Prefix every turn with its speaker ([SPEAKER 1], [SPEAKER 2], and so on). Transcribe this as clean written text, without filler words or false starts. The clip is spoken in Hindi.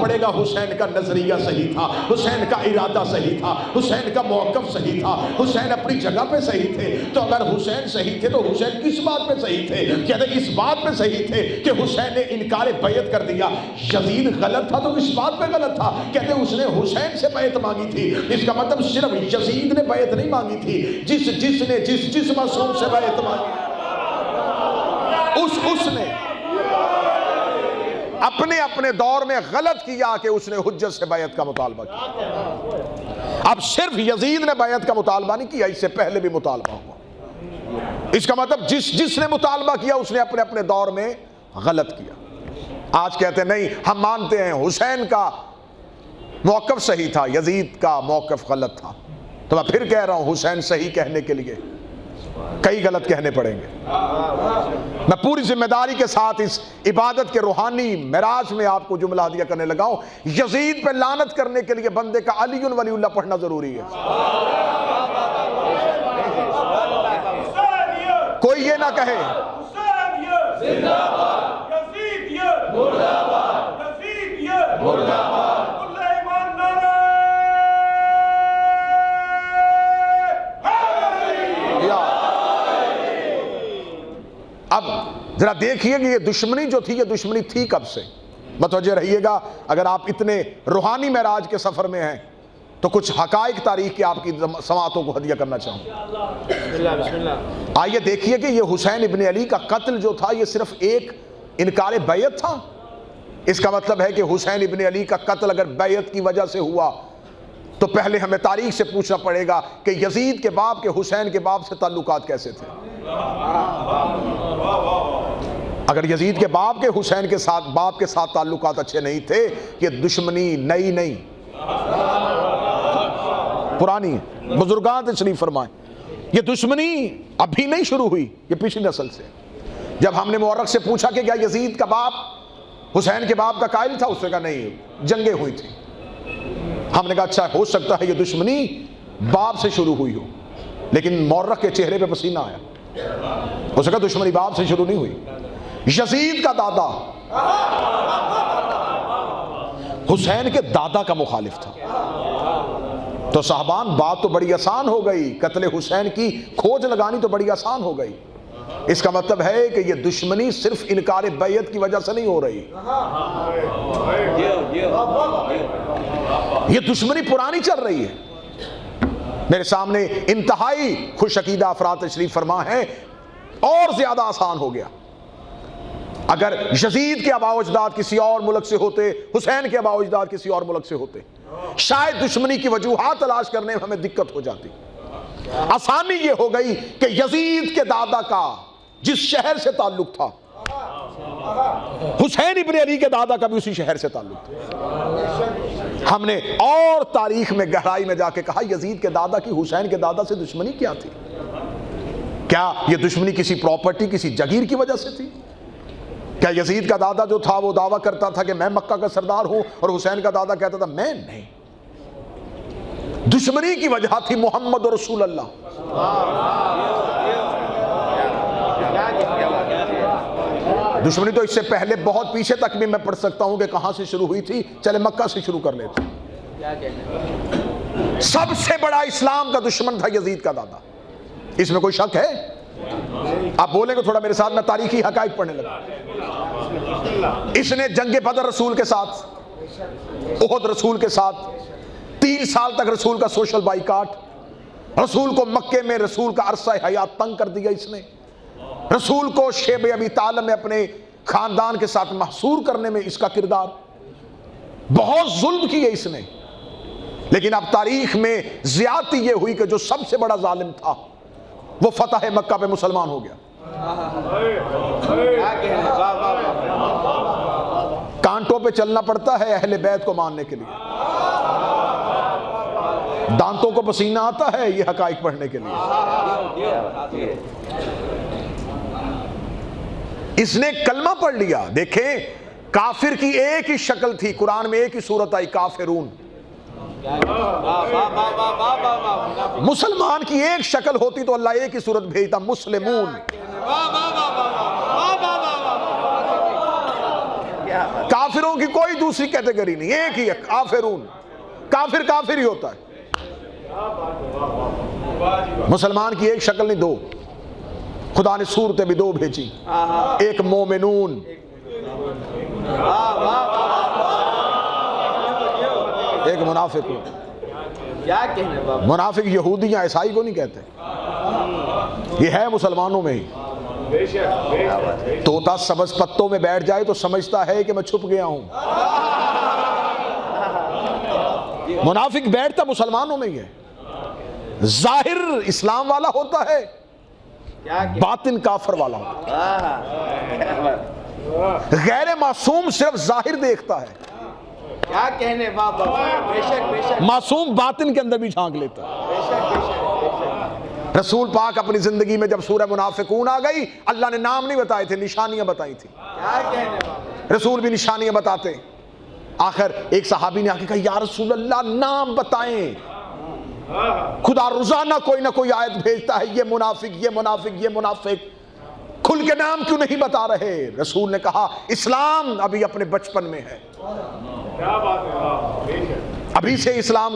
[SPEAKER 1] पड़ेगा हुसैन का नजरिया सही था, हुसैन का इरादा सही था, हुसैन का मौक़िफ़ सही था, हुसैन अपनी जगह पे सही थे। तो अगर हुसैन सही थे तो हुसैन किस बात पे सही थे? कहते इस बात पे सही थे कि हुसैन ने इनकार बैत कर दिया। यजीद गलत था तो किस बात पे गलत था? कहते उसने हुसैन से बैत मांगी थी। इसका मतलब सिर्फ यजीद ने बैत नहीं मांगी थी, जिस मासूम से बैत मांगी उसने अपने अपने दौर में गलत किया कि उसने हुज्जत से बैत का मुतालबा किया। अब सिर्फ यजीद ने बैत का मुतालबा नहीं किया, इससे पहले भी मुतालबा हुआ। इसका मतलब जिसने मुतालबा किया उसने अपने अपने दौर में गलत किया। आज कहते नहीं, हम मानते हैं हुसैन का मौक़िफ़ सही था, यजीद का मौक़िफ़ गलत था। तो मैं फिर कह रहा हूं, हुसैन सही कहने के लिए कई गलत कहने पड़ेंगे। मैं पूरी जिम्मेदारी के साथ इस इबादत के रूहानी मिराज में आपको जुमला दिया करने लगा हूं, यजीद पे लानत करने के लिए बंदे का अलीउन वलीउल्लाह पढ़ना जरूरी है। कोई ये ना कहे अब जरा देखिए कि ये दुश्मनी जो थी, ये दुश्मनी थी कब से। मतवज्जे रहिएगा, अगर आप इतने रूहानी महराज के सफर में हैं तो कुछ हकाइक तारीख की आपकी समातों को हदिया करना चाहूँगा। आइए देखिए कि ये हुसैन इब्न अली का कत्ल जो था, ये सिर्फ एक इनकार बैत था। इसका मतलब है कि हुसैन इब्न अली का कत्ल अगर बैत की वजह से हुआ तो पहले हमें तारीख से पूछना पड़ेगा कि यजीद के बाप के हुसैन के बाप से ताल्लुकात कैसे थे। अगर यजीद के बाप के हुसैन के साथ बाप के साथ ताल्लुकात अच्छे नहीं थे, ये दुश्मनी नई नहीं पुरानी है। बुजुर्गान तशरीफ फरमाए, ये दुश्मनी अभी नहीं शुरू हुई, ये पिछली नस्ल से। जब हमने मुअर्रिख से पूछा कि क्या यजीद का बाप हुसैन के बाप का कायल था, उसने कहा नहीं, जंगें हुई थी। हमने कहा अच्छा, हो सकता है ये दुश्मनी बाप से शुरू हुई हो, लेकिन मुअर्रिख के चेहरे पे पसीना आया। उसने कहा दुश्मनी बाप से शुरू नहीं हुई, यजीद का दादा हुसैन के दादा का मुखालिफ था। तो साहबान, बात तो बड़ी आसान हो गई, कत्ले हुसैन की खोज लगानी तो बड़ी आसान हो गई। इसका मतलब है कि ये दुश्मनी सिर्फ इनकार बैत की वजह से नहीं हो रही, ये दुश्मनी पुरानी चल रही है। मेरे सामने इंतहाई खुश अकीदा अफराद तशरीफ फरमा है, और ज्यादा आसान हो गया। अगर यजीद के आबाओजदाद किसी और मुल्क से होते, हुसैन के आबाओजदाद किसी और मुल्क से होते, शायद दुश्मनी की वजूहात तलाश करने में हमें दिक्कत हो जाती। आसानी ये हो गई कि यजीद के दादा का जिस शहर से ताल्लुक था, हुसैन इब्न अली के दादा का भी उसी शहर से ताल्लुक था। हमने और तारीख में गहराई में जाके कहा, यजीद के दादा की हुसैन के दादा से दुश्मनी क्या थी? क्या यह दुश्मनी किसी प्रॉपर्टी, किसी जगीर की वजह से थी? क्या यजीद का दादा जो था वो दावा करता था कि मैं मक्का का सरदार हूं, और हुसैन का दादा कहता था मैं नहीं? दुश्मनी की वजह थी मोहम्मद और रसूल अल्लाह। दुश्मनी तो इससे पहले बहुत पीछे तक भी मैं पढ़ सकता हूं कि कहां से शुरू हुई थी। चले मक्का से शुरू कर लेते। सबसे बड़ा इस्लाम का दुश्मन था यजीद का दादा, इसमें कोई शक है? आप बोलेंगे थोड़ा मेरे साथ, मैं तारीखी हकाइक पढ़ने लगा। इसने जंगे बदर रसूल के साथ, उहद रसूल के साथ, 3 साल तक रसूल का सोशल बाइकाट, रसूल को मक्के में रसूल का अरसा हयात तंग कर दिया। इसने रसूल को शेब अबी तालिब में अपने खानदान के साथ महसूर करने में इसका किरदार, बहुत जुल्म किए इसने। लेकिन अब तारीख में ज्यादती ये हुई कि जो सबसे बड़ा जालिम था वो फतह मक्का पे मुसलमान हो गया। कांटों पे चलना पड़ता है अहले बैत को मानने के लिए, दांतों को पसीना आता है ये हकाइक पढ़ने के लिए। इसने कलमा पढ़ लिया। देखें, काफिर की एक ही शक्ल थी, कुरान में एक ही सूरत आई, काफिरून। मुसलमान की एक शक्ल होती तो अल्लाह एक ही सूरत भेजता, मुस्लिमून। काफिरों की कोई दूसरी कैटेगरी नहीं, एक ही है काफिरून। काफिर काफिर ही होता है। मुसलमान की एक शक्ल नहीं, दो। खुदा ने सूरतें भी दो भेजी, एक मोमिनून, एक मुनाफिक।
[SPEAKER 2] क्या कहने बाबा।
[SPEAKER 1] मुनाफिक यहूदी या ईसाई को नहीं कहते, ये है मुसलमानों में ही। तोता सब्ज पत्तों में बैठ जाए तो समझता है कि मैं छुप गया हूं। मुनाफिक बैठता मुसलमानों में ही है। जाहिर इस्लाम वाला होता है, बातिन काफर वाला होता है। गैर मासूम सिर्फ जाहिर देखता है,
[SPEAKER 2] क्या कहने बाबा। बेशक बेशक।
[SPEAKER 1] मासूम बातिन के अंदर भी झांक लेता है।
[SPEAKER 2] बेशक बेशक।
[SPEAKER 1] रसूल पाक अपनी जिंदगी में जब सूरह मुनाफिकून आ गई, अल्लाह ने नाम नहीं बताए थे, निशानियां बताई थी।
[SPEAKER 2] क्या कहने बाबा।
[SPEAKER 1] रसूल भी निशानियां बताते। आखिर एक सहाबी ने आके कहा, या रसूल अल्लाह नाम बताएं। खुदा रोजाना कोई ना कोई आयत भेजता है, ये मुनाफिक, ये मुनाफिक, ये मुनाफिक, खुल के नाम क्यों नहीं बता रहे। रसूल ने कहा, इस्लाम अभी अपने बचपन में है, अभी से इस्लाम